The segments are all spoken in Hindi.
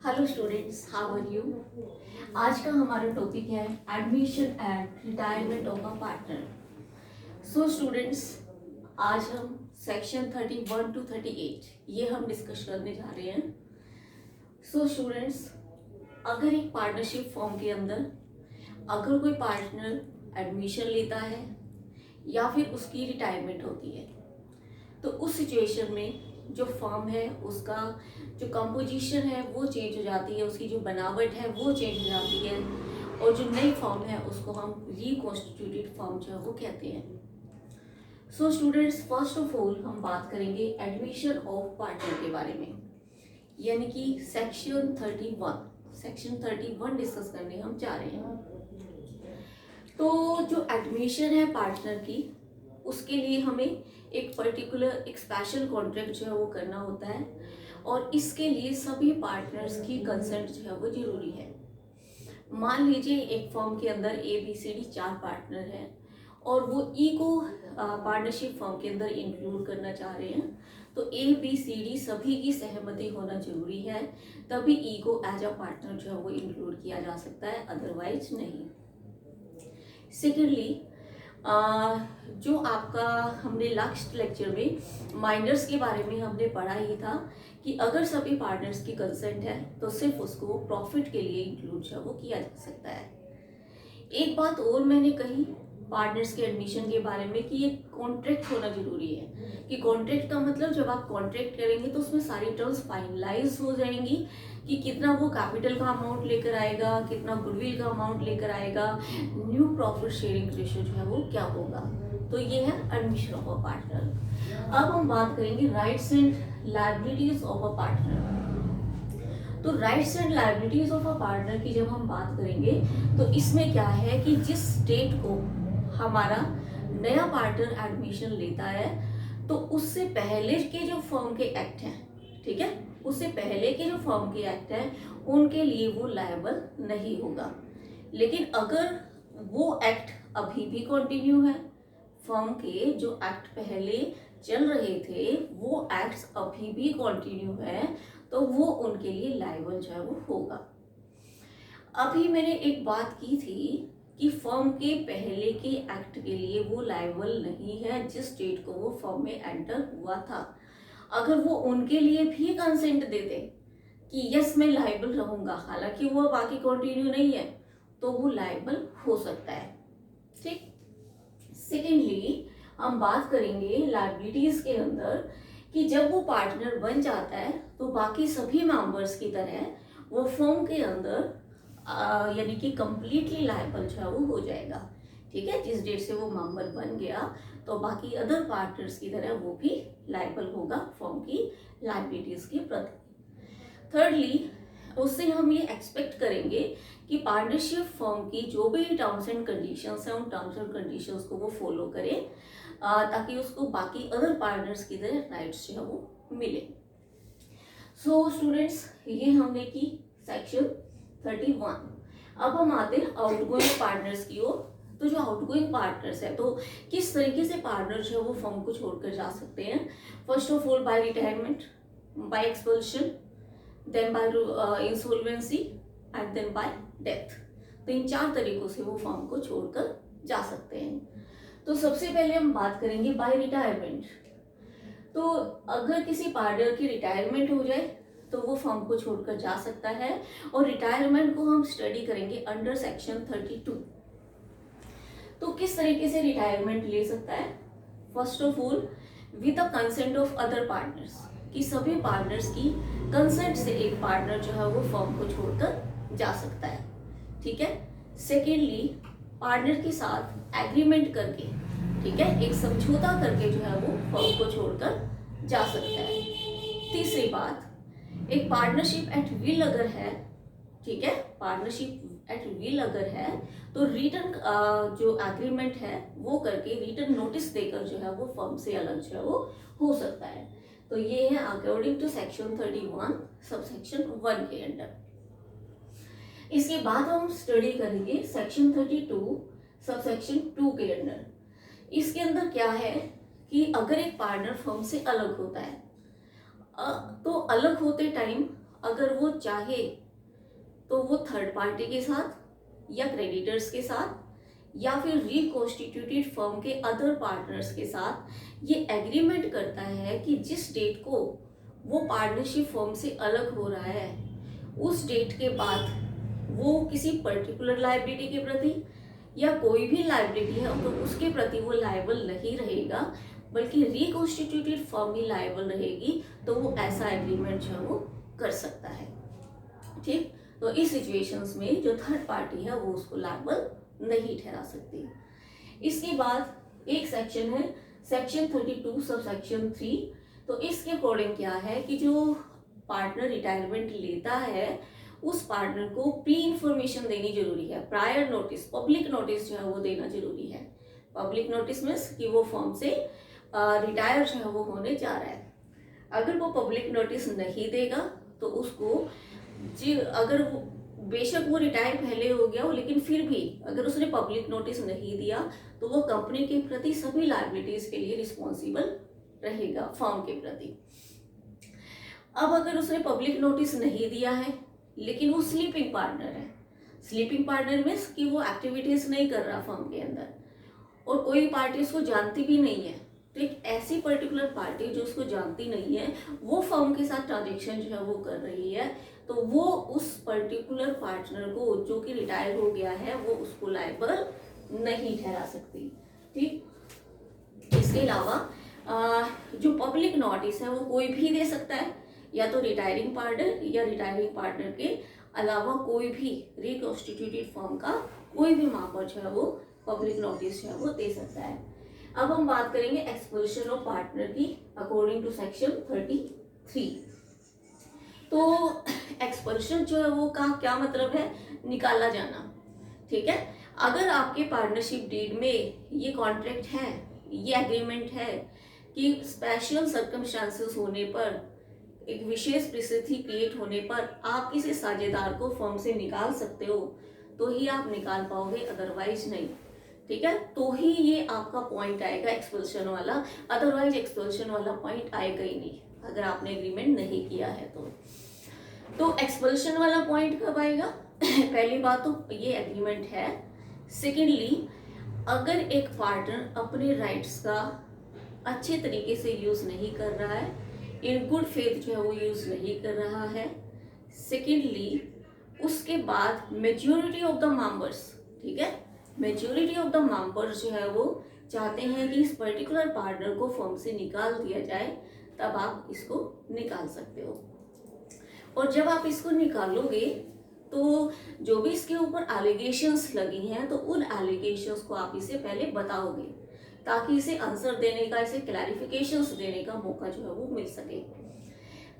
Hello students, how are you. आज का हमारा टॉपिक है admission and retirement of a partner. So students, आज हम सेक्शन 31 टू 38 ये हम डिस्कस करने जा रहे हैं। सो स्टूडेंट्स, अगर एक पार्टनरशिप फॉर्म के अंदर अगर कोई पार्टनर एडमिशन लेता है या फिर उसकी रिटायरमेंट होती है, तो उस सिचुएशन में जो फॉर्म है उसका जो कंपोजिशन है वो चेंज हो जाती है, उसकी जो बनावट है वो चेंज हो जाती है, और जो नई फॉर्म है उसको हम रिकॉन्स्टिट्यूटेड फॉर्म जो है वो कहते हैं। So students, first of all हम बात करेंगे एडमिशन ऑफ पार्टनर के बारे में, यानी कि सेक्शन 31 डिस्कस करने हम जा रहे हैं। तो जो एडमिशन है पार्टनर की, उसके लिए हमें एक पर्टिकुलर एक स्पेशल कॉन्ट्रैक्ट जो है वो करना होता है, और इसके लिए सभी पार्टनर्स की कंसेंट जो है वो जरूरी है। मान लीजिए एक फर्म के अंदर ABCD 4 पार्टनर हैं और वो ई को पार्टनरशिप फर्म के अंदर इंक्लूड करना चाह रहे हैं, तो ABCD सभी की सहमति होना जरूरी है, तभी ई को एज अ पार्टनर जो है वो इंक्लूड किया जा सकता है, अदरवाइज नहीं। सेकेंडली, जो आपका हमने लास्ट लेक्चर में माइनर्स के बारे में हमने पढ़ा ही था कि अगर सभी पार्टनर्स की कंसेंट है तो सिर्फ उसको प्रॉफिट के लिए इंक्लूड जो वो किया जा सकता है। एक बात और मैंने कही पार्टनर्स के एडमिशन के बारे में कि ये कॉन्ट्रैक्ट होना जरूरी है, कि कॉन्ट्रैक्ट का मतलब जब आप कॉन्ट्रैक्ट करेंगे तो उसमें सारी टर्म्स फाइनलाइज हो जाएंगी कि कितना वो कैपिटल का अमाउंट लेकर आएगा, कितना गुडविल का अमाउंट लेकर आएगा, न्यू प्रॉफिट शेयरिंग रेशियो जो है वो क्या होगा। तो ये है एडमिशन ऑफ अ पार्टनर। अब हम बात करेंगे rights and liabilities of a partner. तो rights and liabilities of a partner की जब हम बात करेंगे तो इसमें क्या है कि जिस डेट को हमारा नया पार्टनर एडमिशन लेता है तो उससे पहले के जो फर्म के एक्ट हैं, ठीक है, उससे पहले के जो फर्म के एक्ट हैं उनके लिए वो लायबल नहीं होगा। लेकिन अगर वो एक्ट अभी भी कंटिन्यू है, फर्म के जो एक्ट पहले चल रहे थे वो एक्ट्स अभी भी कंटिन्यू है, तो वो उनके लिए लायबल जो है वो होगा। अभी मैंने एक बात की थी कि फर्म के पहले के एक्ट के लिए वो लायबल नहीं है जिस डेट को वो फर्म में एंटर हुआ था। अगर वो उनके लिए भी कंसेंट देते कि यस मैं लायबल रहूंगा, हालांकि वो बाकी कंटिन्यू नहीं है, तो वो लायबल हो सकता है। ठीक। सेकेंडली, हम बात करेंगे लायबिलिटीज के अंदर कि जब वो पार्टनर बन जाता है तो बाकी सभी मेंबर्स की तरह वो फर्म के अंदर यानी कि कंप्लीटली लायबल जो है वो हो जाएगा। ठीक है, जिस डेट से वो मेंबर बन गया तो बाकी अदर पार्टनर्स की तरह वो भी लायबल होगा फर्म की लायबिलिटीज के प्रति। थर्डली, उससे हम ये एक्सपेक्ट करेंगे कि पार्टनरशिप फर्म की जो भी टर्म्स एंड कंडीशंस हैं उन टर्म्स एंड कंडीशंस को वो फॉलो करे, ताकि उसको बाकी अदर पार्टनर्स की तरह राइट्स जो है वो मिले। सो स्टूडेंट्स, ये हमने की सेक्शन 31। अब हम आते हैं आउटगोइंग पार्टनर्स की ओर। तो जो आउटगोइंग पार्टनर्स है तो किस तरीके से पार्टनर जो है वो फर्म को छोड़कर जा सकते हैं। First of all by retirement, by expulsion, then by insolvency and then by death. तो इन 4 तरीकों से वो फर्म को छोड़कर जा सकते हैं। तो सबसे पहले हम बात करेंगे बाय रिटायरमेंट। तो अगर किसी पार्टनर की रिटायरमेंट हो जाए तो वो फर्म को छोड़कर जा सकता है, और रिटायरमेंट को हम स्टडी करेंगे अंडर सेक्शन 32। तो किस तरीके से रिटायरमेंट ले सकता है। First of all with the consent of other partners, कि सभी पार्टनर्स की कंसेंट से एक पार्टनर जो है वो फर्म को छोड़कर जा सकता है। ठीक है। सेकेंडली, पार्टनर के साथ एग्रीमेंट करके, ठीक है, एक समझौता करके जो है वो फर्म को छोड़कर जा सकता है। तीसरी बात, एक पार्टनरशिप एट विल अगर है, ठीक है, पार्टनरशिप एट विल अगर है तो रिटर्न जो एग्रीमेंट है वो करके रिटर्न नोटिस देकर जो है वो फर्म से अलग जो है वो हो सकता है। तो ये है according to section 31 sub section 1 के अंडर। इसके बाद हम स्टडी करेंगे सेक्शन 32 सब सेक्शन 2 के अंडर। इसके अंदर क्या है कि अगर एक पार्टनर फर्म से अलग होता है, तो अलग होते टाइम अगर वो चाहे तो वो थर्ड पार्टी के साथ या क्रेडिटर्स के साथ या फिर रिकॉन्स्टिट्यूटेड फर्म के अदर पार्टनर्स के साथ ये एग्रीमेंट करता है कि जिस डेट को वो पार्टनरशिप फर्म से अलग हो रहा है उस डेट के बाद वो किसी पर्टिकुलर लायबिलिटी के प्रति या कोई भी लायबिलिटी है तो उसके प्रति वो लायबल नहीं रहेगा, बल्कि रिकॉन्स्टिट्यूटेड फर्म ही लायबल रहेगी, तो वो ऐसा एग्रीमेंट जो है वो कर सकता है। ठीक, तो इस सिचुएशंस में जो थर्ड पार्टी है वो उसको लायबल नहीं ठहरा सकती। इसके बाद एक सेक्शन है सेक्शन 32 सब सेक्शन 3। तो इसके अकॉर्डिंग क्या है कि जो पार्टनर रिटायरमेंट लेता है उस पार्टनर को प्री इंफॉर्मेशन देनी जरूरी है, प्रायर नोटिस, पब्लिक नोटिस जो है वो देना जरूरी है। पब्लिक नोटिस मीन्स कि वो फर्म से रिटायर जो है वो होने जा रहा है। अगर वो पब्लिक नोटिस नहीं देगा तो उसको अगर वो बेशक वो रिटायर पहले हो गया हो लेकिन फिर भी अगर उसने पब्लिक नोटिस नहीं दिया तो वो कंपनी के प्रति सभी लायबिलिटीज के लिए रिस्पॉन्सिबल रहेगा फर्म के प्रति। अब अगर उसने पब्लिक नोटिस नहीं दिया है लेकिन वो स्लीपिंग पार्टनर है, स्लीपिंग पार्टनर मीन्स कि वो एक्टिविटीज नहीं कर रहा फर्म के अंदर और कोई पार्टी उसको जानती भी नहीं है, तो एक ऐसी पर्टिकुलर पार्टी जो उसको जानती नहीं है वो फर्म के साथ ट्रांजेक्शन जो है वो कर रही है, तो वो उस पर्टिकुलर पार्टनर को जो कि रिटायर हो गया है वो उसको लायबल नहीं ठहरा सकती। ठीक, इसके अलावा जो पब्लिक नोटिस है वो कोई भी दे सकता है, या तो रिटायरिंग पार्टनर या रिटायरिंग पार्टनर के अलावा कोई भी रिकॉन्स्टिट्यूटेड फर्म का कोई भी मेंबर जो है वो पब्लिक नोटिस जो है वो दे सकता है। अब हम बात करेंगे एक्सपल्शन ऑफ पार्टनर की अकॉर्डिंग टू सेक्शन 33। तो एक्सपल्शन जो है वो का क्या मतलब है, निकाला जाना। ठीक है, अगर आपके पार्टनरशिप डीड में ये कॉन्ट्रैक्ट है, ये एग्रीमेंट है कि स्पेशल सर्कमस्टांसेस होने पर, एक विशेष परिस्थिति क्रिएट होने पर आप किसी साझेदार को फर्म से निकाल सकते हो तो ही आप निकाल पाओगे, अदरवाइज नहीं। ठीक है, तो ही ये आपका पॉइंट आएगा एक्सपल्शन वाला, अदरवाइज एक्सपल्शन वाला पॉइंट आएगा ही नहीं अगर आपने एग्रीमेंट नहीं किया है तो एक्सपल्शन वाला पॉइंट कब आएगा? पहली बात तो ये एग्रीमेंट है। सेकेंडली, अगर एक पार्टनर अपने राइट्स का अच्छे तरीके से यूज नहीं कर रहा है, इन गुड फेथ जो है वो यूज नहीं कर रहा है। सेकेंडली, उसके बाद मेच्योरिटी ऑफ द मेंबर्स, ठीक है, मेच्योरिटी ऑफ द मेंबर्स जो है वो चाहते हैं कि इस पर्टिकुलर पार्टनर को फर्म से निकाल दिया जाए, तब आप इसको निकाल सकते हो। और जब आप इसको निकालोगे तो जो भी इसके ऊपर एलिगेशंस लगी हैं तो उन एलिगेशंस को आप इसे पहले बताओगे ताकि इसे आंसर देने का, इसे क्लैरिफिकेशंस देने का मौका जो है वो मिल सके।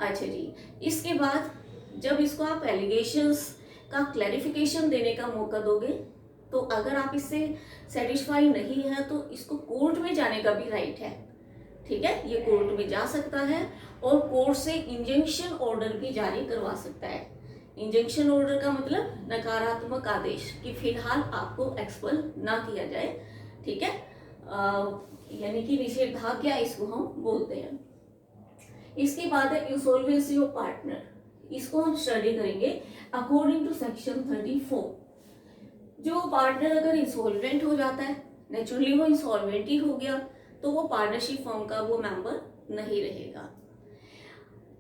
अच्छा जी, इसके बाद जब इसको आप एलिगेशंस का क्लैरिफिकेशन देने का मौका दोगे तो अगर आप इससे सेटिस्फाई नहीं है तो इसको कोर्ट में जाने का भी राइट है। ठीक है, ये कोर्ट में जा सकता है और कोर्ट से इंजंक्शन ऑर्डर भी जारी करवा सकता है। इंजंक्शन ऑर्डर का मतलब नकारात्मक आदेश कि फिलहाल आपको एक्सपल ना किया जाए। ठीक है, यानी कि निषेधाज्ञा इसको हम बोलते हैं। इसके बाद है इंसॉल्वेंसी ऑफ पार्टनर, इसको हम स्टडी करेंगे अकॉर्डिंग टू सेक्शन 34। जो पार्टनर अगर इंसॉल्वेंट हो जाता है, नेचुरली वो इंसॉल्वेंट ही हो गया, तो वो पार्टनरशिप फर्म का वो मेंबर नहीं रहेगा।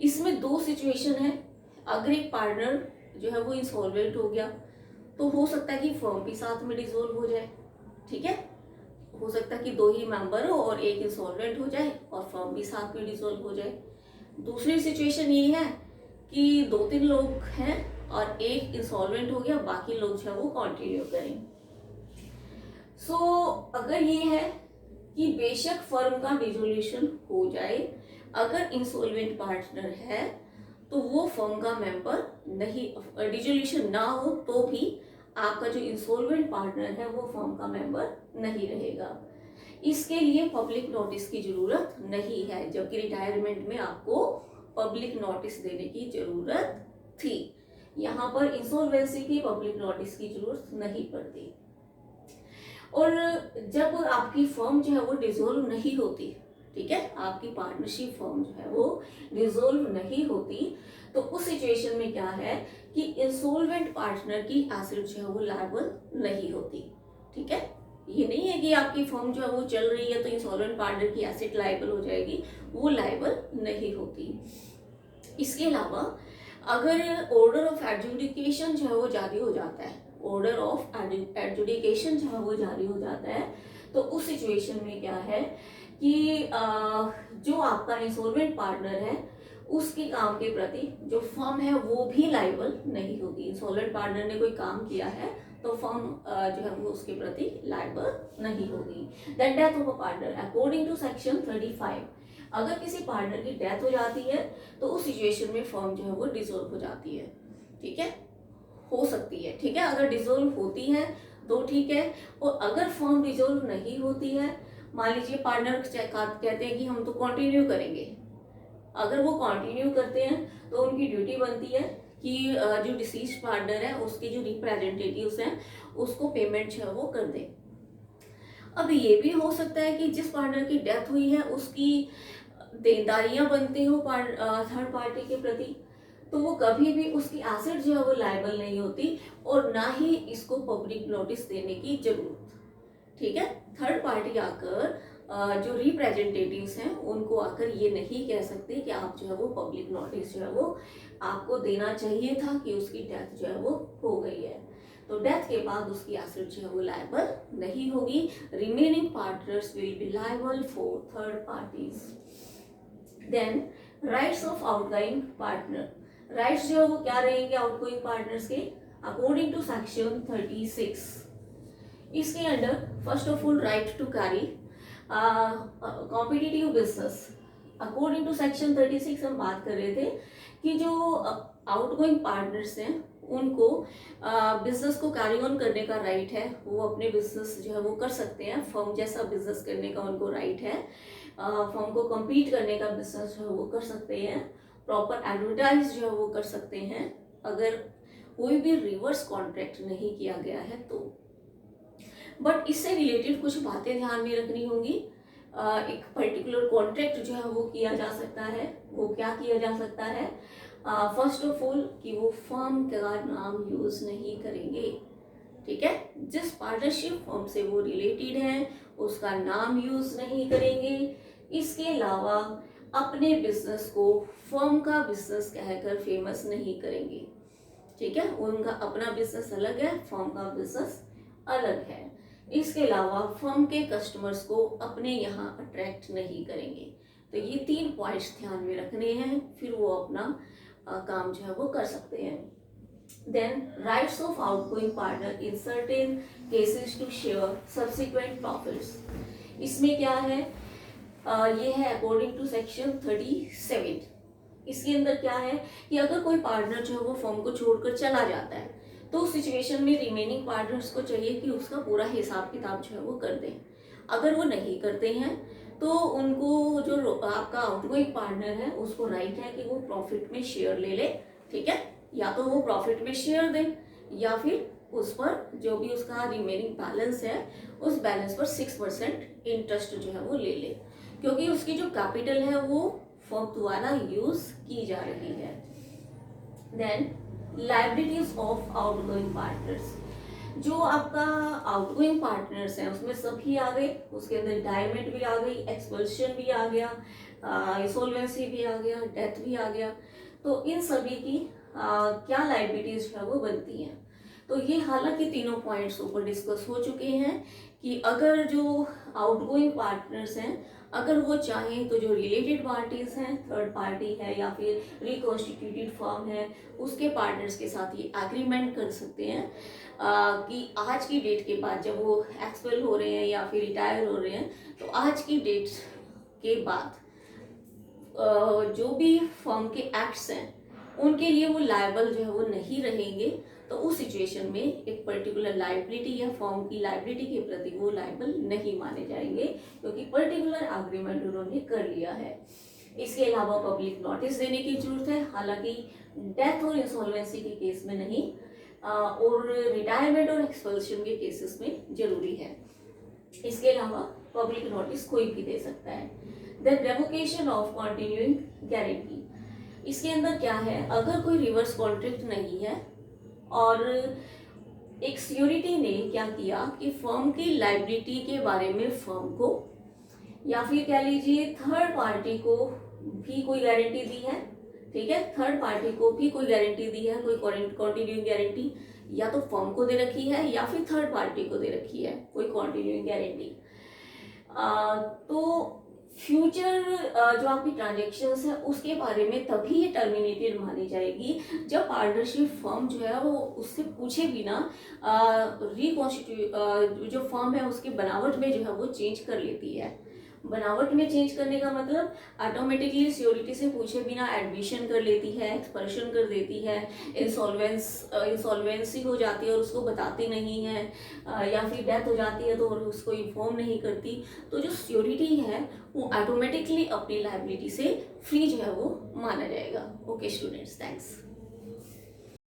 इसमें दो सिचुएशन है। अगर एक पार्टनर जो है वो इंसॉल्वेंट हो गया तो हो सकता है कि फर्म भी साथ में डिसॉल्व हो जाए। ठीक है, हो सकता है कि दो ही मेंबर हो और एक इंसॉल्वेंट हो जाए और फर्म भी साथ में डिसॉल्व हो जाए। दूसरी सिचुएशन ये है कि 2-3 लोग हैं और एक इंसॉल्वेंट हो गया, बाकी लोग जो है वो कंटिन्यू करें। सो अगर ये है कि बेशक फर्म का डिसोल्यूशन हो जाए, अगर इंसॉल्वेंट पार्टनर है तो वो फर्म का मेंबर नहीं, डिसोल्यूशन ना हो तो भी आपका जो इंसॉल्वेंट पार्टनर है वो फर्म का मेंबर नहीं रहेगा। इसके लिए पब्लिक नोटिस की जरूरत नहीं है, जबकि रिटायरमेंट में आपको पब्लिक नोटिस देने की जरूरत थी। यहाँ पर इंसॉल्वेंसी की पब्लिक नोटिस की जरूरत नहीं पड़ती। और जब आपकी फर्म जो है वो डिसॉल्व नहीं होती, ठीक है, आपकी पार्टनरशिप फर्म जो है वो डिसॉल्व नहीं होती, तो उस सिचुएशन में क्या है कि इंसॉल्वेंट पार्टनर की एसेट जो है वो लायबल नहीं होती। ठीक है, ये नहीं है कि आपकी फर्म जो है वो चल रही है तो इंसॉल्वेंट पार्टनर की एसेट लायबल हो जाएगी, वो लायबल नहीं होती। इसके अलावा अगर ऑर्डर ऑफ एडजुडिकेशन जो है वो जारी हो जाता है, ऑर्डर ऑफ एडजुडिकेशन जो है वो जारी हो जाता है, तो उस सिचुएशन में क्या है कि जो आपका इंसॉल्वेंट पार्टनर है उसके काम के प्रति जो फर्म है वो भी लायबल नहीं होगी। इंसॉल्वेंट पार्टनर ने कोई काम किया है तो फर्म जो है वो उसके प्रति लायबल नहीं होगी। Then death of a partner according to section 35, अगर किसी पार्टनर की डेथ हो जाती है तो उस सिचुएशन में फर्म जो है वो डिसॉल्व हो जाती है। ठीक है, हो सकती है। ठीक है, अगर डिसॉल्व होती है तो ठीक है, और अगर फर्म डिसॉल्व नहीं होती है, मान लीजिए पार्टनर कहते हैं कि हम तो कंटिन्यू करेंगे, अगर वो कंटिन्यू करते हैं तो उनकी ड्यूटी बनती है कि जो डिसीज पार्टनर है उसके जो रिप्रेजेंटेटिव्स हैं उसको पेमेंट जो है वो कर दें। अब ये भी हो सकता है कि जिस पार्टनर की डेथ हुई है उसकी देनदारियां बनती हो थर्ड पार्टी के प्रति, तो वो कभी भी उसकी एसेट जो है वो लायबल नहीं होती और ना ही इसको पब्लिक नोटिस देने की जरूरत। ठीक है, थर्ड पार्टी आकर जो रिप्रेजेंटेटिव्स हैं उनको आकर ये नहीं कह सकते कि आप जो है वो पब्लिक नोटिस जो है वो आपको देना चाहिए था कि उसकी डेथ जो है वो हो गई है। तो डेथ के बाद उसकी एसेट जो है वो लायबल नहीं होगी। Remaining partners will be liable for third parties. Then rights of outgoing partner, rights जो है वो क्या रहेंगे आउटगोइंग पार्टनर्स के, अकॉर्डिंग टू सेक्शन 36। इसके under first of all right to carry competitive business, according to section 36 हम बात कर रहे थे कि जो आउटगोइंग पार्टनर्स हैं उनको बिजनेस को कैरी ऑन करने का राइट है, वो अपने बिजनेस जो है वो कर सकते हैं, फर्म जैसा बिजनेस करने का उनको राइट है, फर्म को कम्पीट करने का बिजनेस जो है वो कर सकते हैं, प्रॉपर एडवर्टाइज जो है वो कर सकते हैं, अगर कोई भी रिवर्स कॉन्ट्रैक्ट नहीं किया गया है तो। बट इससे रिलेटेड कुछ बातें ध्यान में रखनी होंगी। एक पर्टिकुलर कॉन्ट्रैक्ट जो है वो किया जा सकता है, वो क्या किया जा सकता है, फर्स्ट ऑफ ऑल कि वो फर्म का नाम यूज नहीं करेंगे। ठीक है, जिस पार्टनरशिप फर्म से वो रिलेटेड है उसका नाम यूज नहीं करेंगे। इसके अलावा अपने बिजनेस को फर्म का बिजनेस कहकर फेमस नहीं करेंगे। ठीक है, उनका अपना बिजनेस अलग है, फर्म का बिजनेस अलग है। इसके अलावा फर्म के कस्टमर्स को अपने यहाँ अट्रैक्ट नहीं करेंगे। तो ये 3 पॉइंट्स ध्यान में रखने हैं, फिर वो अपना काम जो है वो कर सकते हैं। Then rights of outgoing partner in certain cases to share subsequent profits, इसमें क्या है, ये है अकॉर्डिंग टू सेक्शन 37। इसके अंदर क्या है कि अगर कोई पार्टनर जो है वो फर्म को छोड़कर चला जाता है तो उस सिचुएशन में रिमेनिंग पार्टनर्स को चाहिए कि उसका पूरा हिसाब किताब जो है वो कर दें। अगर वो नहीं करते हैं तो उनको जो आपका आउटगोइंग पार्टनर है उसको राइट है कि वो प्रॉफिट में शेयर ले ले। ठीक है, या तो वो प्रॉफिट में शेयर दें या फिर उस पर जो भी उसका रिमेनिंग बैलेंस है उस बैलेंस पर 6% इंटरेस्ट जो है वो ले ले, क्योंकि उसकी जो कैपिटल है वो फर्म द्वारा यूज की जा रही है। Then liabilities of outgoing partners, जो आपका आउटगोइंग पार्टनर्स हैं उसमें सभी आ गए, उसके अंदर रिटायरमेंट भी आ गई, एक्सपल्शन भी आ गया, इंसॉल्वेंसी भी आ गया, डेथ भी आ गया। तो इन सभी की क्या लायबिलिटीज है वो बनती हैं। तो ये हालांकि तीनों पॉइंट्स ऊपर डिस्कस हो चुके हैं कि अगर जो आउटगोइंग पार्टनर्स हैं अगर वो चाहें तो जो रिलेटेड पार्टीज हैं, थर्ड पार्टी है या फिर रिकॉन्स्टिट्यूटेड फर्म है, उसके पार्टनर्स के साथ ये एग्रीमेंट कर सकते हैं कि आज की डेट के बाद जब वो एक्सपेल हो रहे हैं या फिर रिटायर हो रहे हैं तो आज की डेट के बाद जो भी फर्म के एक्ट्स हैं उनके लिए वो लायबल जो है वो नहीं रहेंगे। तो उस सिचुएशन में एक पर्टिकुलर लायबिलिटी या फर्म की लायबिलिटी के प्रति वो लायबल नहीं माने जाएंगे क्योंकि पर्टिकुलर एग्रीमेंट उन्होंने कर लिया है। इसके अलावा पब्लिक नोटिस देने की जरूरत है, हालांकि डेथ और इंसॉल्वेंसी के केस में नहीं और रिटायरमेंट और एक्सपल्शन के केसेस में जरूरी है। इसके अलावा पब्लिक नोटिस कोई भी दे सकता है। Then revocation of continuing guarantee, इसके अंदर क्या है, अगर कोई रिवर्स कॉन्ट्रैक्ट नहीं है और एक सिक्योरिटी ने क्या किया कि फर्म की लायबिलिटी के बारे में फर्म को या फिर कह लीजिए थर्ड पार्टी को भी कोई गारंटी दी है, ठीक है, थर्ड पार्टी को भी कोई गारंटी दी है, कोई कॉन्टिन्यूइंग गारंटी या तो फर्म को दे रखी है या फिर थर्ड पार्टी को दे रखी है कोई कॉन्टिन्यूइंग गारंटी, तो फ्यूचर जो आपकी ट्रांजेक्शन्स है उसके बारे में तभी ये टर्मिनेटेड मानी जाएगी जब पार्टनरशिप फर्म जो है वो उससे पूछे बिना रिकॉन्स्टिट्यूट जो फर्म है उसकी बनावट में जो है वो चेंज कर लेती है। बनावट में चेंज करने का मतलब ऑटोमेटिकली सिक्योरिटी से पूछे बिना एडमिशन कर लेती है, एक्सपर्शन कर देती है, इंसॉल्वेंसी हो जाती है और उसको बताती नहीं है, या फिर डेथ हो जाती है तो उसको इन्फॉर्म नहीं करती, तो जो सिक्योरिटी है वो ऑटोमेटिकली अपनी लायबिलिटी से फ्री जो है वो माना जाएगा। Okay students, thanks.